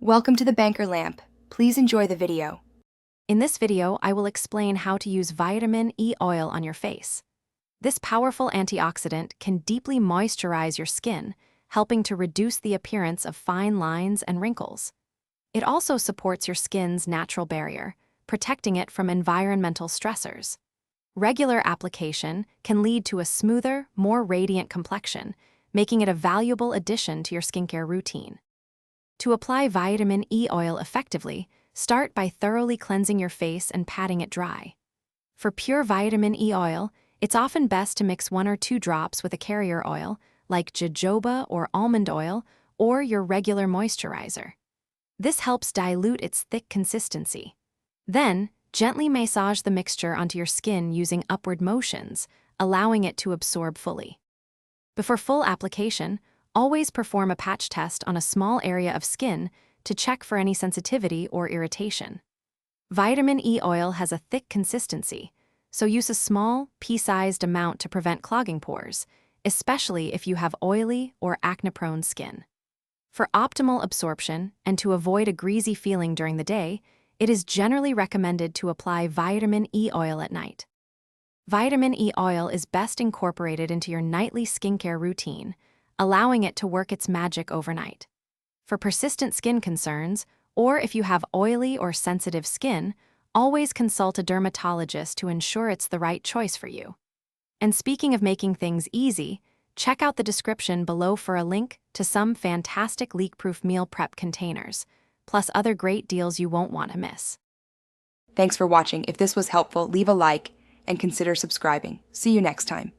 Welcome to the Banker Lamp. Please enjoy the video. In this video, I will explain how to use vitamin E oil on your face. This powerful antioxidant can deeply moisturize your skin, helping to reduce the appearance of fine lines and wrinkles. It also supports your skin's natural barrier, protecting it from environmental stressors. Regular application can lead to a smoother, more radiant complexion, making it a valuable addition to your skincare routine. To apply vitamin E oil effectively, start by thoroughly cleansing your face and patting it dry. For pure vitamin E oil, it's often best to mix 1 or 2 drops with a carrier oil, like jojoba or almond oil, or your regular moisturizer. This helps dilute its thick consistency. Then, gently massage the mixture onto your skin using upward motions, allowing it to absorb fully. Before full application, always perform a patch test on a small area of skin to check for any sensitivity or irritation. Vitamin E oil has a thick consistency, so use a small, pea-sized amount to prevent clogging pores, especially if you have oily or acne-prone skin. For optimal absorption and to avoid a greasy feeling during the day, it is generally recommended to apply vitamin E oil at night. Vitamin E oil is best incorporated into your nightly skincare routine, allowing it to work its magic overnight. For persistent skin concerns, or if you have oily or sensitive skin, always consult a dermatologist to ensure it's the right choice for you. And speaking of making things easy, check out the description below for a link to some fantastic leak-proof meal prep containers, plus other great deals you won't want to miss. Thanks for watching. If this was helpful, leave a like and consider subscribing. See you next time.